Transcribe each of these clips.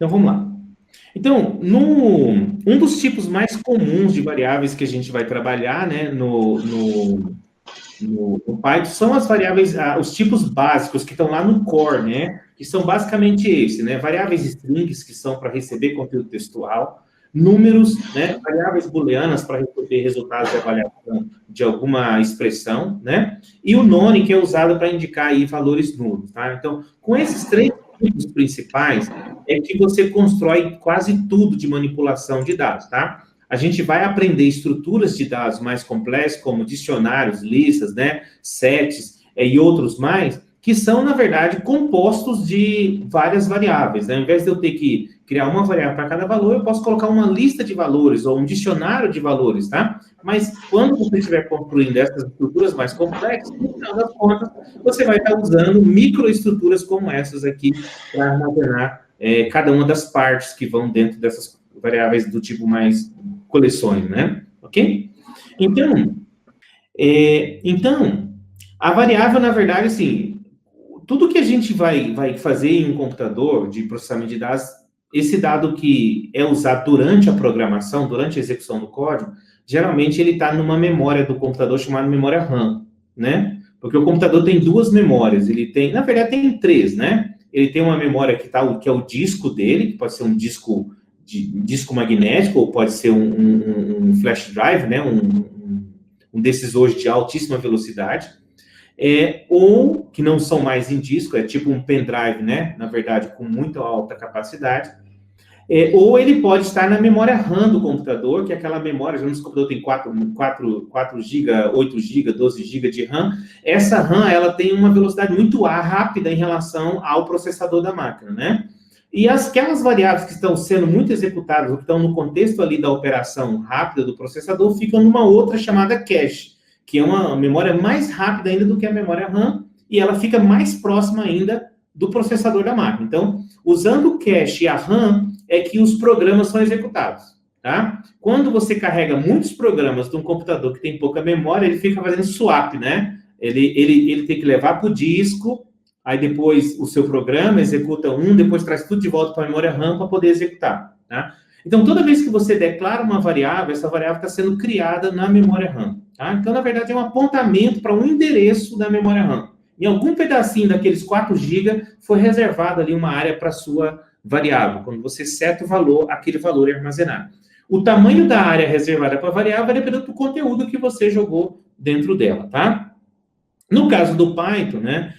Então, vamos lá. Então, um dos tipos mais comuns de variáveis que a gente vai trabalhar, né, no Python são as variáveis, os tipos básicos que estão lá no core, né? Que são basicamente esse, né? Variáveis strings, que são para receber conteúdo textual, números, né? Variáveis booleanas para receber resultados de avaliação de alguma expressão, né? E o none, que é usado para indicar aí valores nulos, tá? Então, com esses três tipos principais, é que você constrói quase tudo de manipulação de dados, tá? A gente vai aprender estruturas de dados mais complexas, como dicionários, listas, né, sets e outros mais, que são, na verdade, compostos de várias variáveis, né? Ao invés de eu ter que criar uma variável para cada valor, eu posso colocar uma lista de valores ou um dicionário de valores, tá? Mas quando você estiver construindo essas estruturas mais complexas, no final das contas, você vai estar usando microestruturas como essas aqui para armazenar cada uma das partes que vão dentro dessas variáveis do tipo mais coleções, né? Ok? Então, a variável, na verdade, assim, tudo que a gente vai fazer em um computador de processamento de dados, esse dado que é usado durante a programação, durante a execução do código, geralmente ele está numa memória do computador chamada memória RAM, né? Porque o computador tem duas memórias, ele tem, na verdade, tem três, né? Ele tem uma memória que é o disco dele, que pode ser um disco magnético, ou pode ser um flash drive, né? Um desses hoje de altíssima velocidade, ou que não são mais em disco, é tipo um pendrive, né? Na verdade, com muita alta capacidade. Ou ele pode estar na memória RAM do computador, que é aquela memória, geralmente o computador tem 4 GB, 8 GB, 12 GB de RAM. Essa RAM, ela tem uma velocidade muito rápida em relação ao processador da máquina, né? E aquelas variáveis que estão sendo muito executadas, ou que estão no contexto ali da operação rápida do processador, ficam numa outra chamada cache, que é uma memória mais rápida ainda do que a memória RAM, e ela fica mais próxima ainda do processador da máquina. Então, usando o cache e a RAM, é que os programas são executados, tá? Quando você carrega muitos programas de um computador que tem pouca memória, ele fica fazendo swap, né? Ele tem que levar para o disco, aí depois o seu programa executa depois traz tudo de volta para a memória RAM para poder executar, tá? Então, toda vez que você declara uma variável, essa variável está sendo criada na memória RAM, tá? Então, na verdade, é um apontamento para um endereço da memória RAM. Em algum pedacinho daqueles 4 GB foi reservado ali uma área para a sua variável. Quando você seta o valor, aquele valor é armazenado. O tamanho da área reservada para a variável vai depender do conteúdo que você jogou dentro dela, tá? No caso do Python, né,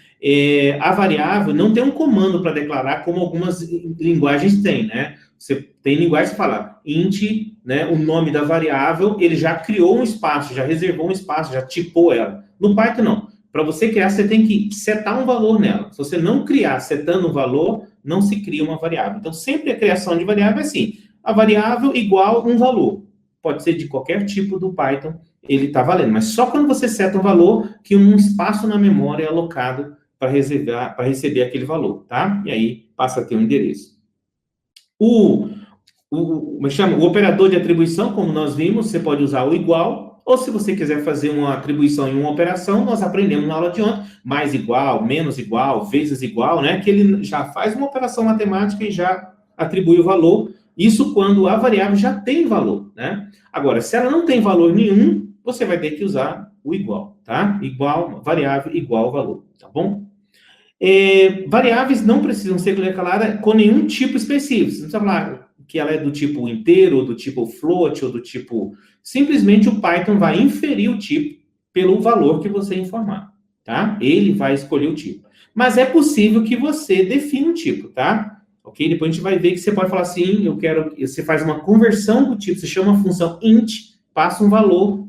a variável não tem um comando para declarar como algumas linguagens têm, né? Você tem linguagem que fala int, né, o nome da variável, ele já criou um espaço, já reservou um espaço, já tipou ela. No Python, não. Para você criar, você tem que setar um valor nela. Se você não criar setando um valor, não se cria uma variável. Então, sempre a criação de variável é assim, a variável igual um valor. Pode ser de qualquer tipo do Python, ele está valendo. Mas só quando você seta um valor que um espaço na memória é alocado para receber aquele valor, tá? E aí passa a ter um endereço. O operador de atribuição, como nós vimos, você pode usar o igual, ou se você quiser fazer uma atribuição em uma operação, nós aprendemos na aula de ontem, mais igual, menos igual, vezes igual, né? Que ele já faz uma operação matemática e já atribui o valor. Isso quando a variável já tem valor, né? Agora, se ela não tem valor nenhum, você vai ter que usar o igual, tá? Igual, variável igual valor, tá bom? Variáveis não precisam ser declaradas com nenhum tipo específico. Você não precisa falar que ela é do tipo inteiro, ou do tipo float, ou do tipo... Simplesmente o Python vai inferir o tipo pelo valor que você informar, tá? Ele vai escolher o tipo. Mas é possível que você defina o tipo, tá? Ok? Depois a gente vai ver que você pode falar assim, você faz uma conversão do tipo, você chama a função int, passa um valor,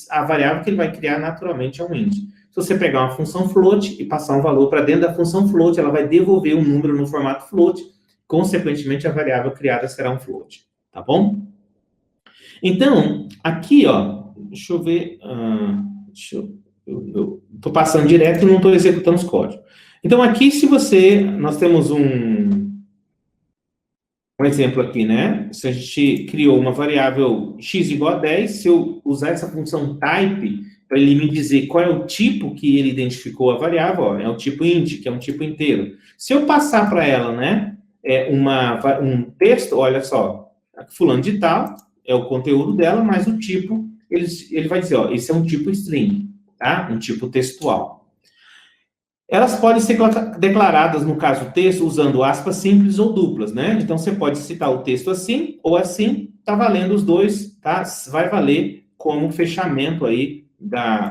a variável que ele vai criar naturalmente é um int. Se você pegar uma função float e passar um valor para dentro da função float, ela vai devolver um número no formato float, consequentemente a variável criada será um float, tá bom? Então, aqui, ó, deixa eu ver, eu estou passando direto e não estou executando os códigos. Então, aqui, nós temos um exemplo aqui, né? Se a gente criou uma variável x igual a 10, se eu usar essa função type, para ele me dizer qual é o tipo que ele identificou a variável, ó, é o tipo int, que é um tipo inteiro. Se eu passar para ela, né, um texto, olha só, fulano de tal é o conteúdo dela, mas o tipo, ele vai dizer, ó, esse é um tipo string, tá? Um tipo textual. Elas podem ser declaradas, no caso, texto, usando aspas simples ou duplas, né? Então, você pode citar o texto assim ou assim, tá valendo os dois, tá? Vai valer como fechamento aí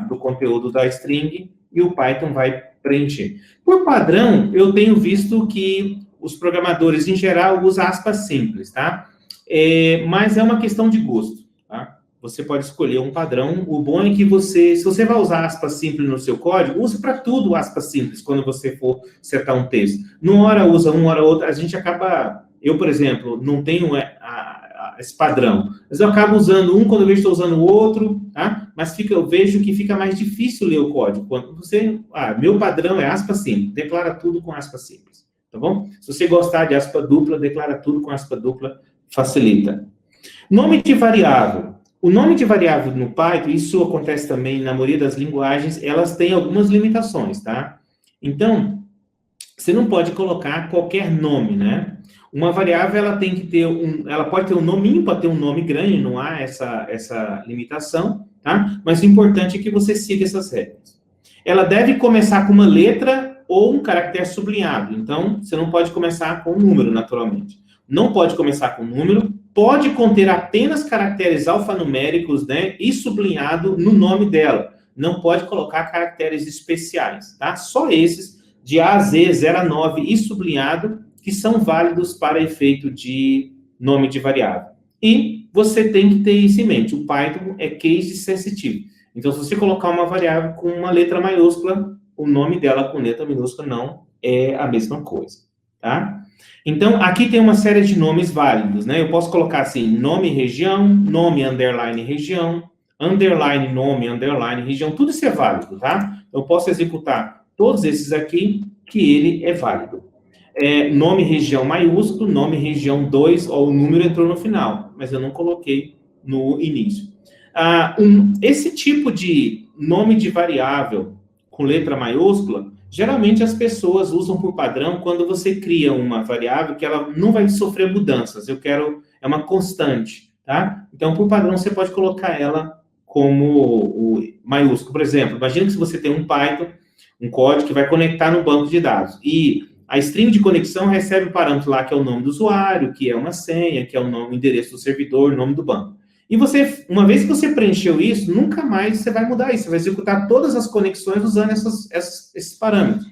do conteúdo da string e o Python vai preencher. Por padrão, eu tenho visto que os programadores, em geral, usam aspas simples, tá? Mas é uma questão de gosto, tá? Você pode escolher um padrão. O bom é que se você vai usar aspas simples no seu código, use para tudo aspas simples quando você for setar um texto. Numa hora usa uma, hora outra, a gente acaba... Eu, por exemplo, não tenho esse padrão, mas eu acabo usando um quando eu vejo que estou usando o outro, tá? Mas eu vejo que fica mais difícil ler o código. Quando você... meu padrão é aspas simples, declara tudo com aspas simples, tá bom? Se você gostar de aspa dupla, declara tudo com aspa dupla, facilita. Nome de variável. O nome de variável no Python, isso acontece também na maioria das linguagens, elas têm algumas limitações, tá? Então, você não pode colocar qualquer nome, né? Uma variável, ela tem que ter ela pode ter um nominho, pode ter um nome grande, não há essa limitação, tá? Mas o importante é que você siga essas regras. Ela deve começar com uma letra ou um caractere sublinhado. Então, você não pode começar com um número, naturalmente. Não pode começar com número, pode conter apenas caracteres alfanuméricos, né, e sublinhado no nome dela. Não pode colocar caracteres especiais, tá? Só esses de A a Z, 0 a 9 e sublinhado, que são válidos para efeito de nome de variável. E você tem que ter isso em mente. O Python é case sensitive. Então, se você colocar uma variável com uma letra maiúscula, o nome dela com letra minúscula não é a mesma coisa, tá? Então, aqui tem uma série de nomes válidos, né? Eu posso colocar assim, nome região, nome underline região, underline nome, underline região, tudo isso é válido, tá? Eu posso executar todos esses aqui, que ele é válido. Nome região maiúsculo, nome região 2, ou o número entrou no final, mas eu não coloquei no início. Esse tipo de nome de variável com letra maiúscula, geralmente as pessoas usam por padrão quando você cria uma variável que ela não vai sofrer mudanças. É uma constante, tá? Então, por padrão, você pode colocar ela como o maiúsculo. Por exemplo, imagina que se você tem um Python, um código que vai conectar no banco de dados, e a string de conexão recebe o parâmetro lá, que é o nome do usuário, que é uma senha, que é o endereço do servidor, o nome do banco. E você, uma vez que você preencheu isso, nunca mais você vai mudar isso. Você vai executar todas as conexões usando esses parâmetros.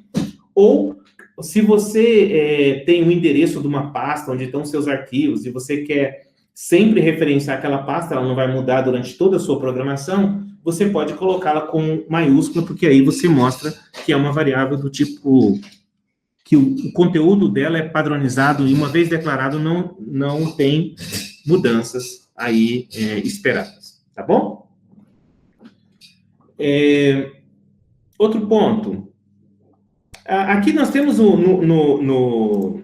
Ou, se você tem um endereço de uma pasta onde estão seus arquivos e você quer sempre referenciar aquela pasta, ela não vai mudar durante toda a sua programação, você pode colocá-la com maiúscula, porque aí você mostra que é uma variável do tipo... que o conteúdo dela é padronizado e, uma vez declarado, não tem mudanças aí esperadas, tá bom? Outro ponto. Aqui nós temos no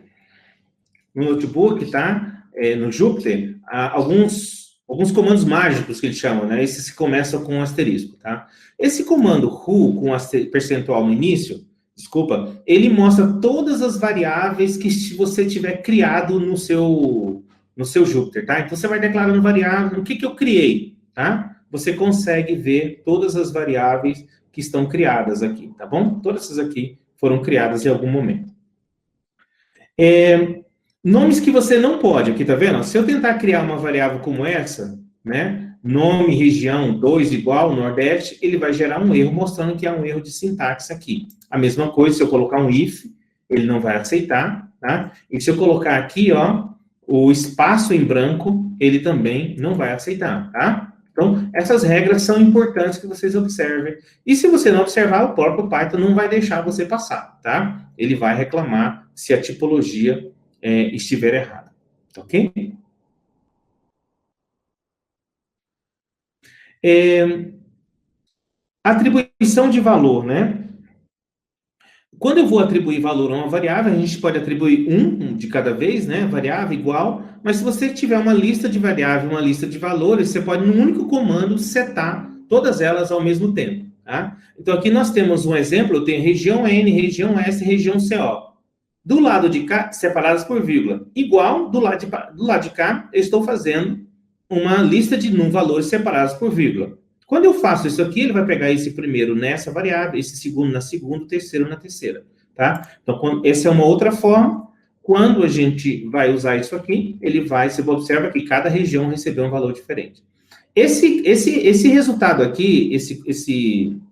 notebook, tá? No Jupyter, alguns comandos mágicos que eles chamam, né? Esses que começam com um asterisco, tá? Esse comando who com percentual no início, desculpa, ele mostra todas as variáveis que você tiver criado no seu Jupyter, tá? Então, você vai declarando variável, o que eu criei, tá? Você consegue ver todas as variáveis que estão criadas aqui, tá bom? Todas essas aqui foram criadas em algum momento. Nomes que você não pode, aqui, tá vendo? Se eu tentar criar uma variável como essa, né? Nome, região, 2 igual, Nordeste, ele vai gerar um erro, mostrando que há um erro de sintaxe aqui. A mesma coisa, se eu colocar um if, ele não vai aceitar, tá? E se eu colocar aqui, ó, o espaço em branco, ele também não vai aceitar, tá? Então, essas regras são importantes que vocês observem. E se você não observar, o próprio Python não vai deixar você passar, tá? Ele vai reclamar se a tipologia estiver errada, ok? Atribuição de valor, né? Quando eu vou atribuir valor a uma variável, a gente pode atribuir um de cada vez, né? Variável igual, mas se você tiver uma lista de variáveis, uma lista de valores, você pode, num único comando, setar todas elas ao mesmo tempo, tá? Então, aqui nós temos um exemplo, eu tenho região N, região S, região CO. Do lado de cá, separadas por vírgula. Igual, do lado de cá, eu estou fazendo uma lista de valores separados por vírgula. Quando eu faço isso aqui, ele vai pegar esse primeiro nessa variável, esse segundo na segunda, o terceiro na terceira, tá? Então, essa é uma outra forma. Quando a gente vai usar isso aqui, você observa que cada região recebeu um valor diferente. Esse resultado aqui,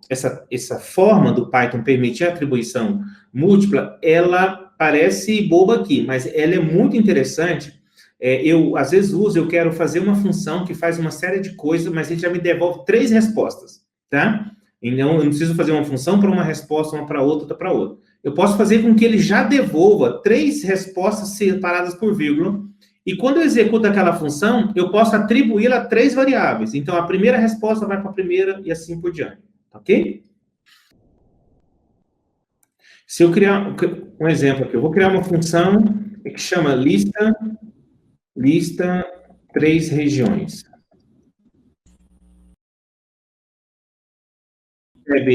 essa forma do Python permitir a atribuição múltipla, ela parece boba aqui, mas ela é muito interessante. Eu, às vezes, eu quero fazer uma função que faz uma série de coisas, mas ele já me devolve 3 respostas, tá? Então, eu não preciso fazer uma função para uma resposta, uma para outra para outra. Eu posso fazer com que ele já devolva 3 respostas separadas por vírgula, e quando eu executo aquela função, eu posso atribuí-la a 3 variáveis. Então, a primeira resposta vai para a primeira e assim por diante, ok? Se eu criar um exemplo aqui, eu vou criar uma função que chama lista 3 regiões.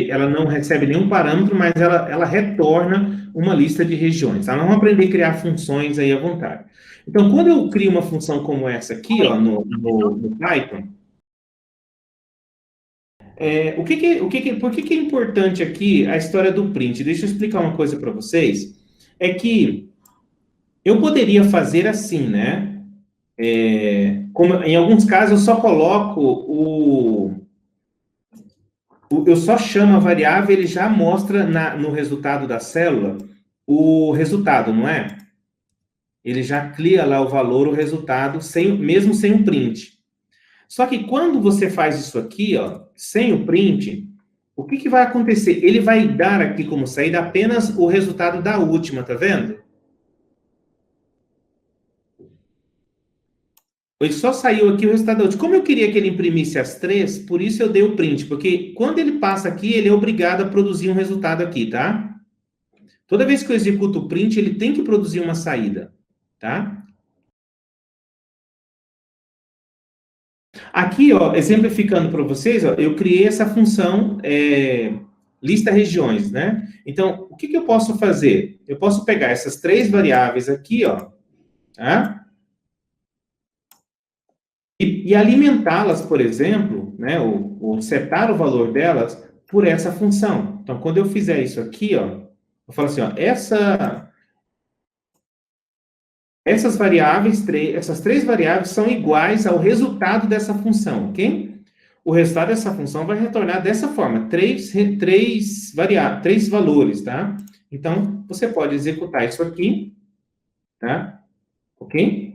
Ela não recebe nenhum parâmetro, mas ela retorna uma lista de regiões. Tá? Nós vamos aprender a criar funções aí à vontade. Então, quando eu crio uma função como essa aqui, ó, no Python, por que é importante aqui a história do print? Deixa eu explicar uma coisa para vocês. É que eu poderia fazer assim, né? Como em alguns casos eu só coloco eu só chamo a variável, ele já mostra no resultado da célula o resultado, não é? Ele já cria lá o valor, o resultado, mesmo sem o print. Só que quando você faz isso aqui, ó, sem o print, o que vai acontecer? Ele vai dar aqui como saída apenas o resultado da última, tá vendo? Ele só saiu aqui o resultado da última. Como eu queria que ele imprimisse as 3, por isso eu dei o print, porque quando ele passa aqui, ele é obrigado a produzir um resultado aqui, tá? Toda vez que eu executo o print, ele tem que produzir uma saída, tá? Aqui, ó, exemplificando para vocês, ó, eu criei essa função lista regiões, né? Então, o que eu posso fazer? Eu posso pegar essas 3 variáveis aqui, ó, tá? E alimentá-las, por exemplo, né, ou setar o valor delas por essa função. Então, quando eu fizer isso aqui, ó, eu falo assim, ó, essas variáveis, essas 3 variáveis são iguais ao resultado dessa função, ok? O resultado dessa função vai retornar dessa forma, 3 valores, tá? Então, você pode executar isso aqui, tá? Ok?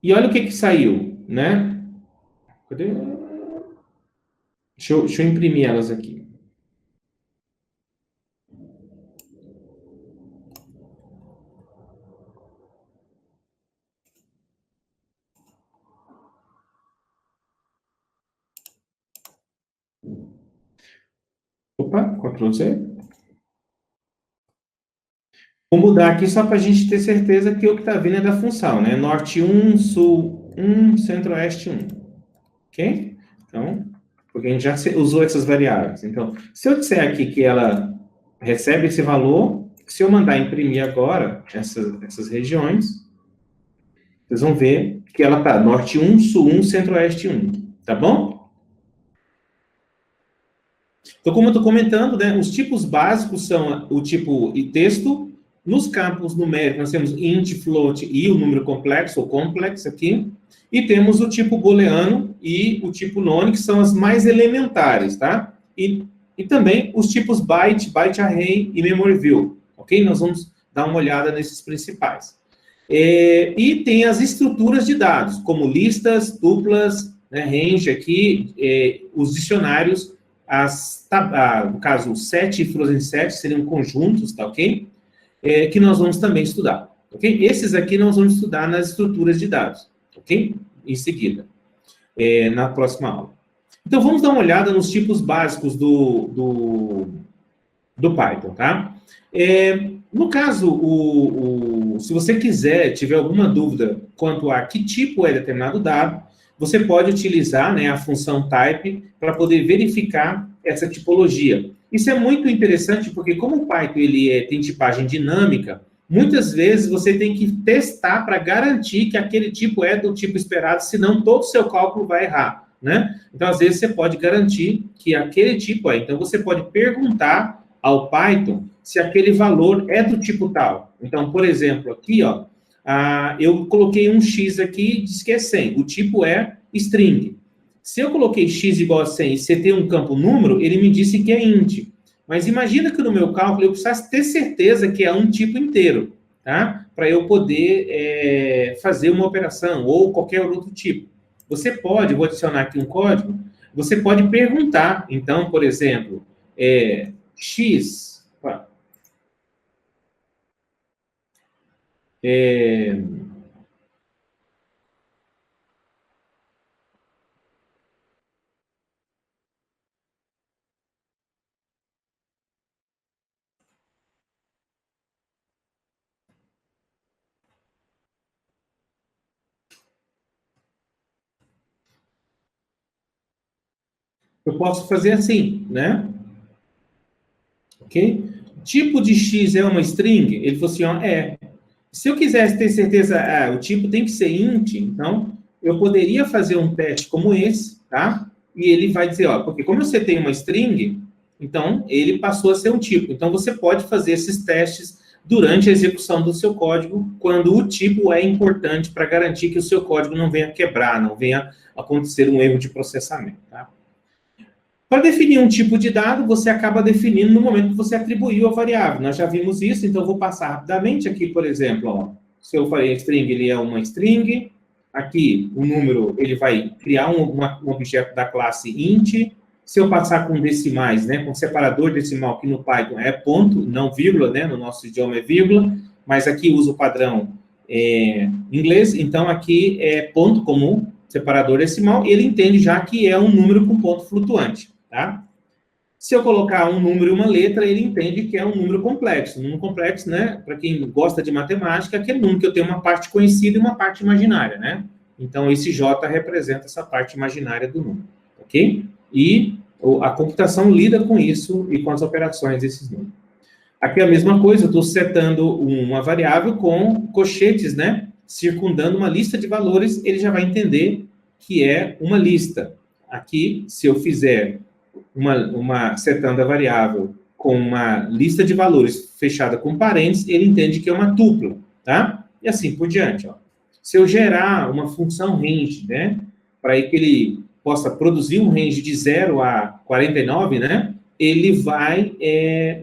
E olha o que saiu, né? Cadê? Deixa eu imprimir elas aqui. Opa, Ctrl Z. Vou mudar aqui só para a gente ter certeza que o que está vindo é da função, né? Norte 1, Sul 1, Centro-Oeste 1. Ok? Então, porque a gente já usou essas variáveis. Então, se eu disser aqui que ela recebe esse valor, se eu mandar imprimir agora essas regiões, vocês vão ver que ela está Norte 1, Sul 1, Centro-Oeste 1. Tá bom? Então, como eu estou comentando, né, os tipos básicos são o tipo texto. Nos campos numéricos, nós temos int, float e o número complexo, ou complex aqui. E temos o tipo booleano e o tipo none, que são as mais elementares, tá? E também os tipos byte, byte array e memory view, ok? Nós vamos dar uma olhada nesses principais. E tem as estruturas de dados, como listas, duplas, né, range aqui, os dicionários, no caso, o set e frozen set seriam conjuntos, tá ok? Que nós vamos também estudar, ok? Esses aqui nós vamos estudar nas estruturas de dados, ok? Em seguida, na próxima aula. Então, vamos dar uma olhada nos tipos básicos do Python, tá? No caso, se você tiver alguma dúvida quanto a que tipo é determinado dado, você pode utilizar, né, a função type para poder verificar essa tipologia. Isso é muito interessante porque como o Python tem tipagem dinâmica, muitas vezes você tem que testar para garantir que aquele tipo é do tipo esperado, senão todo o seu cálculo vai errar, né? Então, às vezes, você pode garantir que aquele tipo é. Então, você pode perguntar ao Python se aquele valor é do tipo tal. Então, por exemplo, aqui, ó, eu coloquei um x aqui e diz que é 100. O tipo é string. Se eu coloquei x igual a 100 e você tem um campo número, ele me disse que é int. Mas imagina que no meu cálculo eu precisasse ter certeza que é um tipo inteiro, tá? Para eu poder fazer uma operação ou qualquer outro tipo. Você pode, vou adicionar aqui um código, você pode perguntar, então, por exemplo, x, eu posso fazer assim, né? Ok? Tipo de x é uma string? Ele falou assim, ó, é. Se eu quisesse ter certeza, o tipo tem que ser int, então eu poderia fazer um teste como esse, tá? E ele vai dizer, ó, porque como você tem uma string, então ele passou a ser um tipo. Então você pode fazer esses testes durante a execução do seu código, quando o tipo é importante para garantir que o seu código não venha quebrar, não venha acontecer um erro de processamento, tá? Para definir um tipo de dado, você acaba definindo no momento que você atribuiu a variável. Nós já vimos isso, então vou passar rapidamente aqui, por exemplo, ó, se eu falei string, ele é uma string. Aqui, o número, ele vai criar um objeto da classe int. Se eu passar com decimais, né, com separador decimal, que no Python é ponto, não vírgula, né, no nosso idioma é vírgula, mas aqui usa o padrão inglês, então aqui é ponto como separador decimal, ele entende já que é um número com ponto flutuante. Tá? Se eu colocar um número e uma letra, ele entende que é um número complexo. Um número complexo, né? Para quem gosta de matemática, é aquele número que eu tenho uma parte conhecida e uma parte imaginária, né? Então, esse J representa essa parte imaginária do número, ok? E a computação lida com isso e com as operações desses números. Aqui é a mesma coisa, eu estou setando uma variável com colchetes, né? Circundando uma lista de valores, ele já vai entender que é uma lista. Aqui, se eu fizer setando a variável com uma lista de valores fechada com parênteses, ele entende que é uma tupla, tá? E assim por diante, ó. Se eu gerar uma função range, né, para que ele possa produzir um range de 0 a 49, né, ele vai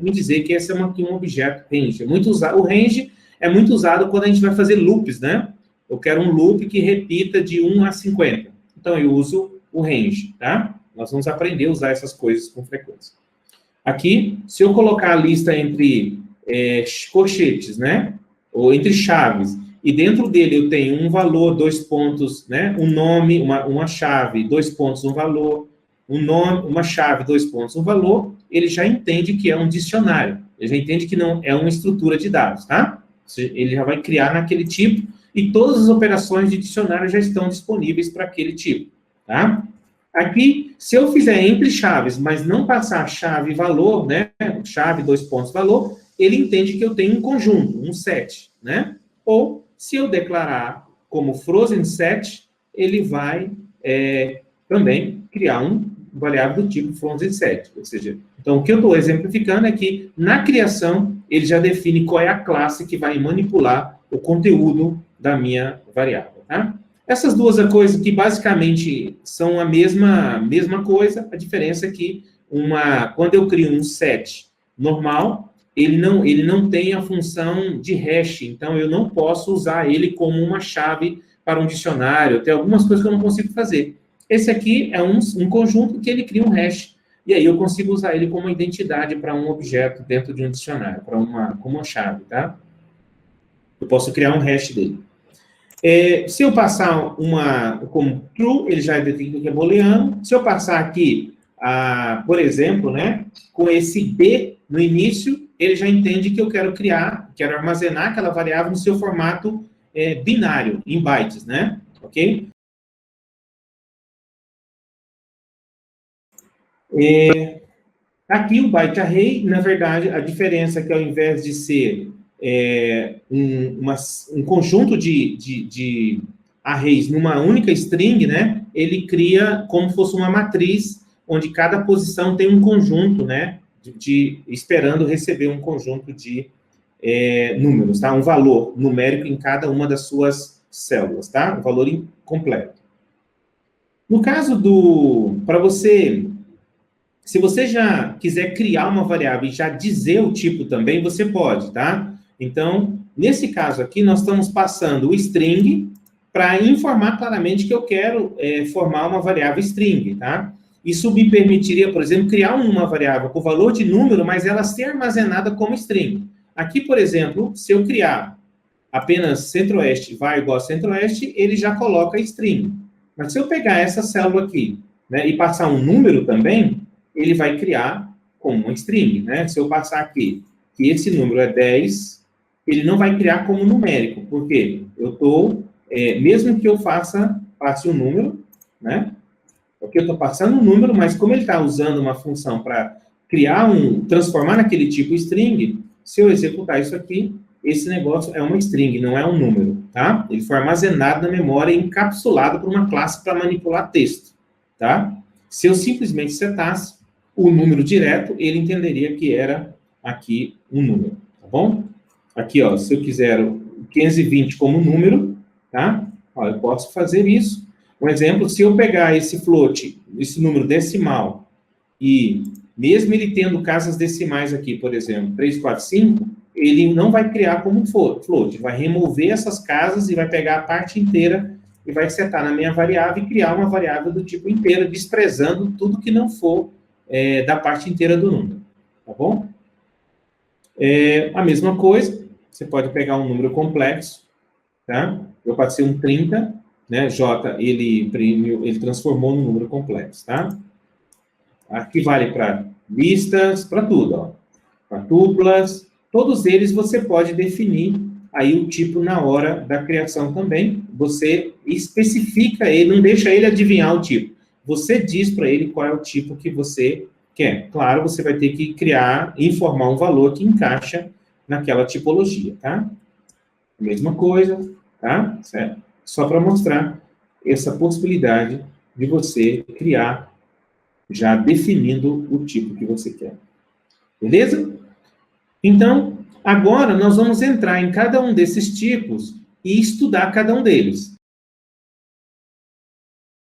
me dizer que esse é um objeto range. O range é muito usado quando a gente vai fazer loops, né? Eu quero um loop que repita de 1 a 50. Então, eu uso o range, tá? Nós vamos aprender a usar essas coisas com frequência. Aqui, se eu colocar a lista entre colchetes, né? Ou entre chaves, e dentro dele eu tenho um valor, 2 pontos, né? Um nome, uma chave, 2 pontos, um valor, um nome, uma chave, 2 pontos, um valor, ele já entende que é um dicionário. Ele já entende que não é uma estrutura de dados, tá? Ele já vai criar naquele tipo, e todas as operações de dicionário já estão disponíveis para aquele tipo, tá? Aqui, se eu fizer entre chaves, mas não passar chave e valor, né? Chave, 2 pontos, valor, ele entende que eu tenho um conjunto, um set, né? Ou, se eu declarar como frozen set, ele vai também criar um variável do tipo frozen set. Ou seja, então, o que eu estou exemplificando é que, na criação, ele já define qual é a classe que vai manipular o conteúdo da minha variável, tá? Essas duas coisas que basicamente são a mesma coisa, a diferença é que quando eu crio um set normal, ele não tem a função de hash, então eu não posso usar ele como uma chave para um dicionário, tem algumas coisas que eu não consigo fazer. Esse aqui é um conjunto que ele cria um hash, e aí eu consigo usar ele como identidade para um objeto dentro de um dicionário, como uma chave, tá? Eu posso criar um hash dele. Se eu passar como true, ele já detecta que é booleano. Se eu passar aqui, por exemplo, né, com esse B no início, ele já entende que eu quero armazenar aquela variável no seu formato binário, em bytes, né? Ok? Aqui o byte array, na verdade, a diferença é que ao invés de ser um conjunto de arrays numa única string, né, ele cria como se fosse uma matriz, onde cada posição tem um conjunto, né, esperando receber um conjunto de números, tá? Um valor numérico em cada uma das suas células, tá? Um valor completo. No caso para você, se você já quiser criar uma variável e já dizer o tipo também, você pode, tá? Então, nesse caso aqui, nós estamos passando o string para informar claramente que eu quero formar uma variável string, tá? Isso me permitiria, por exemplo, criar uma variável com valor de número, mas ela ser armazenada como string. Aqui, por exemplo, se eu criar apenas centro-oeste var igual a centro-oeste, ele já coloca string. Mas se eu pegar essa célula aqui, né, e passar um número também, ele vai criar como uma string, né? Se eu passar aqui que esse número é 10, ele não vai criar como numérico, porque eu estou, mesmo que eu passe um número, né? Porque eu estou passando um número, mas como ele está usando uma função para transformar naquele tipo string, se eu executar isso aqui, esse negócio é uma string, não é um número, tá? Ele foi armazenado na memória e encapsulado por uma classe para manipular texto, tá? Se eu simplesmente setasse o número direto, ele entenderia que era aqui um número, tá bom? Aqui, ó, se eu quiser o 520 como número, tá? Ó, eu posso fazer isso. Um exemplo, se eu pegar esse float, esse número decimal, e mesmo ele tendo casas decimais aqui, por exemplo, 3, 4, 5, ele não vai criar como float, vai remover essas casas e vai pegar a parte inteira e vai setar na minha variável e criar uma variável do tipo inteira, desprezando tudo que não for da parte inteira do número, tá bom? A mesma coisa, você pode pegar um número complexo, tá? Eu passei um 30, né? J, ele transformou num número complexo, tá? Aqui vale para listas, para tudo, ó. Para tuplas, todos eles você pode definir aí o tipo na hora da criação também. Você especifica ele, não deixa ele adivinhar o tipo. Você diz para ele qual é o tipo que você quer. Claro, você vai ter que informar um valor que encaixa naquela tipologia, tá? Mesma coisa, tá? Certo? Só para mostrar essa possibilidade de você criar já definindo o tipo que você quer. Beleza? Então, agora nós vamos entrar em cada um desses tipos e estudar cada um deles.